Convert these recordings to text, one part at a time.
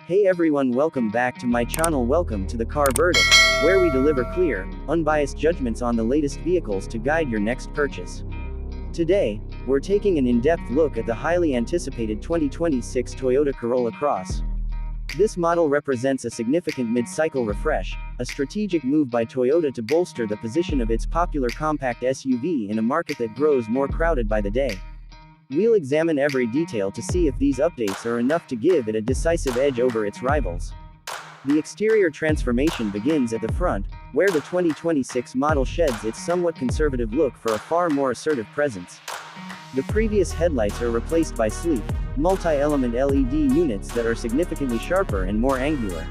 Hey everyone, welcome back to my channel. Welcome to the Car Verdict, where we deliver clear, unbiased judgments on the latest vehicles to guide your next purchase. Today, we're taking an in-depth look at the highly anticipated 2026 Toyota Corolla Cross. This model represents a significant mid-cycle refresh, a strategic move by Toyota to bolster the position of its popular compact SUV in a market that grows more crowded by the day. We'll examine every detail to see if these updates are enough to give it a decisive edge over its rivals. The exterior transformation begins at the front, where the 2026 model sheds its somewhat conservative look for a far more assertive presence. The previous headlights are replaced by sleek, multi-element LED units that are significantly sharper and more angular.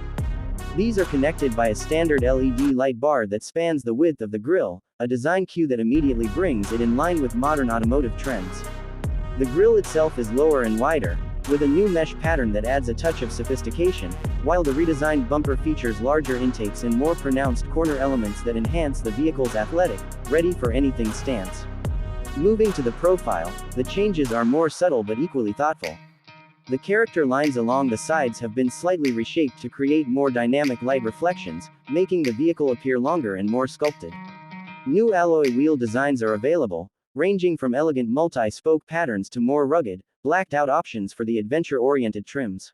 These are connected by a standard LED light bar that spans the width of the grille, a design cue that immediately brings it in line with modern automotive trends. The grille itself is lower and wider, with a new mesh pattern that adds a touch of sophistication, while the redesigned bumper features larger intakes and more pronounced corner elements that enhance the vehicle's athletic, ready-for-anything stance. Moving to the profile, the changes are more subtle but equally thoughtful. The character lines along the sides have been slightly reshaped to create more dynamic light reflections, making the vehicle appear longer and more sculpted. New alloy wheel designs are available, ranging from elegant multi-spoke patterns to more rugged, blacked-out options for the adventure-oriented trims.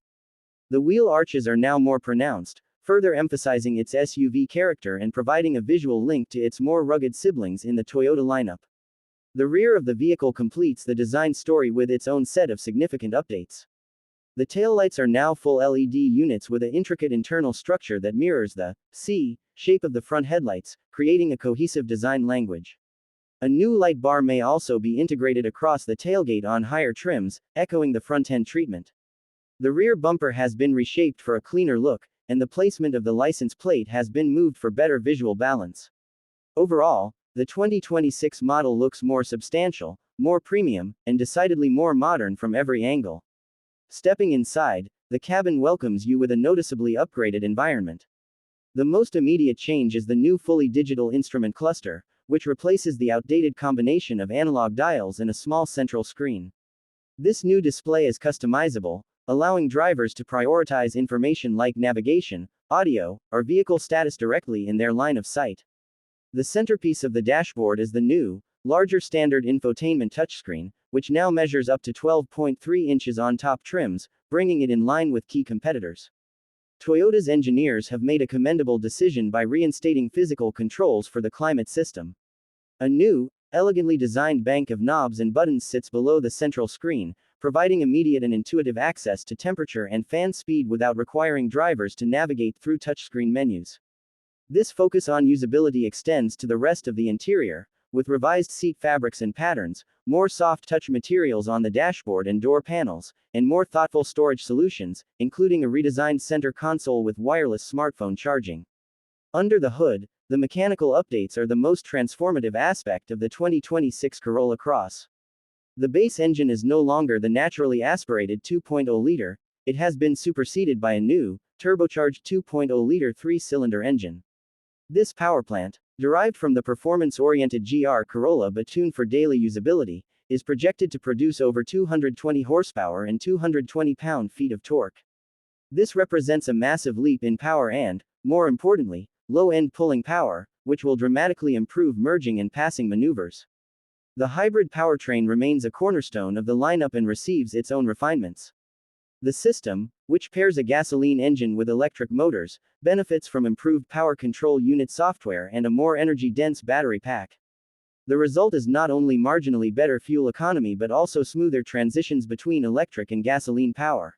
The wheel arches are now more pronounced, further emphasizing its SUV character and providing a visual link to its more rugged siblings in the Toyota lineup. The rear of the vehicle completes the design story with its own set of significant updates. The taillights are now full LED units with an intricate internal structure that mirrors the C shape of the front headlights, creating a cohesive design language. A new light bar may also be integrated across the tailgate on higher trims, echoing the front-end treatment. The rear bumper has been reshaped for a cleaner look, and the placement of the license plate has been moved for better visual balance. Overall, the 2026 model looks more substantial, more premium, and decidedly more modern from every angle. Stepping inside, the cabin welcomes you with a noticeably upgraded environment. The most immediate change is the new fully digital instrument cluster, which replaces the outdated combination of analog dials and a small central screen. This new display is customizable, allowing drivers to prioritize information like navigation, audio, or vehicle status directly in their line of sight. The centerpiece of the dashboard is the new, larger standard infotainment touchscreen, which now measures up to 12.3 inches on top trims, bringing it in line with key competitors. Toyota's engineers have made a commendable decision by reinstating physical controls for the climate system. A new, elegantly designed bank of knobs and buttons sits below the central screen, providing immediate and intuitive access to temperature and fan speed without requiring drivers to navigate through touchscreen menus. This focus on usability extends to the rest of the interior, with revised seat fabrics and patterns, more soft touch materials on the dashboard and door panels, and more thoughtful storage solutions, including a redesigned center console with wireless smartphone charging. Under the hood, the mechanical updates are the most transformative aspect of the 2026 Corolla Cross. The base engine is no longer the naturally aspirated 2.0-liter, it has been superseded by a new, turbocharged 2.0-liter three-cylinder engine. This powerplant, derived from the performance-oriented GR Corolla but tuned for daily usability, is projected to produce over 220 horsepower and 220 pound-feet of torque. This represents a massive leap in power and, more importantly, low-end pulling power, which will dramatically improve merging and passing maneuvers. The hybrid powertrain remains a cornerstone of the lineup and receives its own refinements. The system, which pairs a gasoline engine with electric motors, benefits from improved power control unit software and a more energy-dense battery pack. The result is not only marginally better fuel economy but also smoother transitions between electric and gasoline power.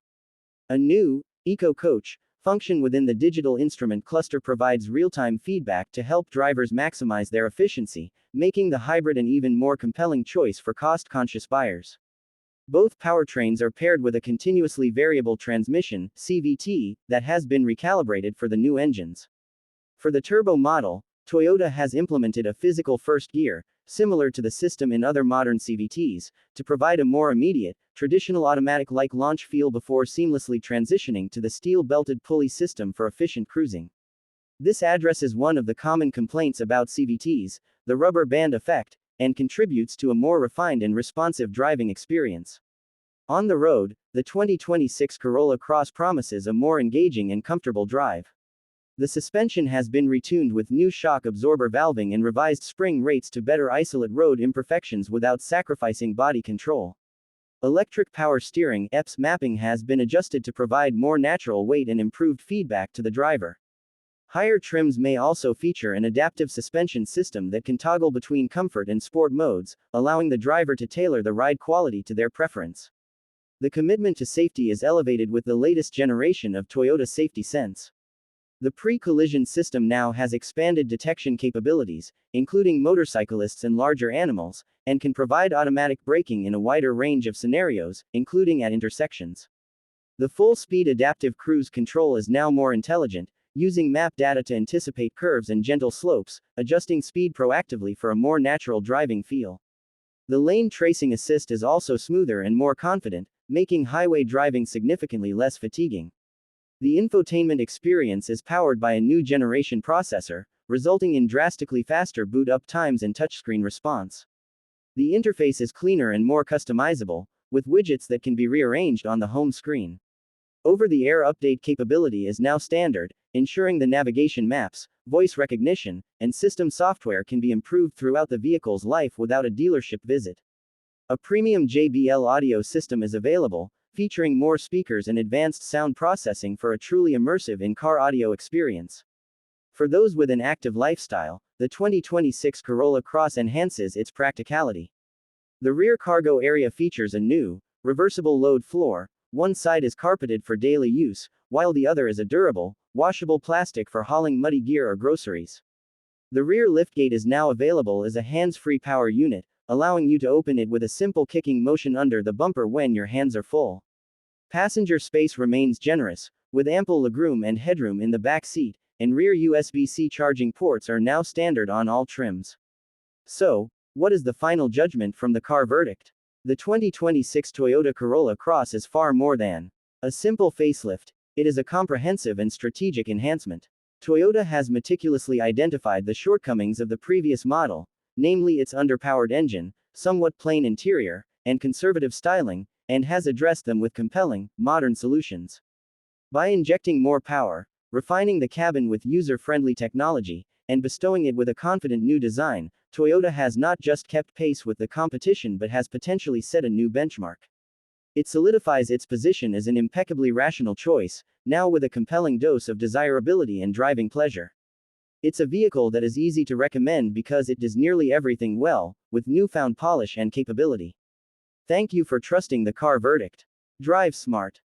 A new, Eco Coach function within the digital instrument cluster provides real-time feedback to help drivers maximize their efficiency, making the hybrid an even more compelling choice for cost-conscious buyers. Both powertrains are paired with a continuously variable transmission, CVT, that has been recalibrated for the new engines. For the turbo model, Toyota has implemented a physical first gear, similar to the system in other modern CVTs, to provide a more immediate, traditional automatic-like launch feel before seamlessly transitioning to the steel-belted pulley system for efficient cruising. This addresses one of the common complaints about CVTs, the rubber band effect, and contributes to a more refined and responsive driving experience. On the road, the 2026 Corolla Cross promises a more engaging and comfortable drive. The suspension has been retuned with new shock absorber valving and revised spring rates to better isolate road imperfections without sacrificing body control. Electric power steering (EPS) mapping has been adjusted to provide more natural weight and improved feedback to the driver. Higher trims may also feature an adaptive suspension system that can toggle between comfort and sport modes, allowing the driver to tailor the ride quality to their preference. The commitment to safety is elevated with the latest generation of Toyota Safety Sense. The pre-collision system now has expanded detection capabilities, including motorcyclists and larger animals, and can provide automatic braking in a wider range of scenarios, including at intersections. The full-speed adaptive cruise control is now more intelligent, using map data to anticipate curves and gentle slopes, adjusting speed proactively for a more natural driving feel. The lane tracing assist is also smoother and more confident, making highway driving significantly less fatiguing. The infotainment experience is powered by a new generation processor, resulting in drastically faster boot-up times and touchscreen response. The interface is cleaner and more customizable, with widgets that can be rearranged on the home screen. Over-the-air update capability is now standard, ensuring the navigation maps, voice recognition, and system software can be improved throughout the vehicle's life without a dealership visit. A premium JBL audio system is available, featuring more speakers and advanced sound processing for a truly immersive in-car audio experience. For those with an active lifestyle, the 2026 Corolla Cross enhances its practicality. The rear cargo area features a new, reversible load floor. One side is carpeted for daily use, while the other is a durable, washable plastic for hauling muddy gear or groceries. The rear liftgate is now available as a hands-free power unit, allowing you to open it with a simple kicking motion under the bumper when your hands are full. Passenger space remains generous, with ample legroom and headroom in the back seat, and rear USB-C charging ports are now standard on all trims. So, what is the final judgment from the car verdict? The 2026 Toyota Corolla Cross is far more than a simple facelift. It is a comprehensive and strategic enhancement. Toyota has meticulously identified the shortcomings of the previous model, namely its underpowered engine, somewhat plain interior, and conservative styling, and has addressed them with compelling, modern solutions. By injecting more power, refining the cabin with user-friendly technology, and bestowing it with a confident new design, Toyota has not just kept pace with the competition but has potentially set a new benchmark. It solidifies its position as an impeccably rational choice, now with a compelling dose of desirability and driving pleasure. It's a vehicle that is easy to recommend because it does nearly everything well, with newfound polish and capability. Thank you for trusting the car verdict. Drive smart.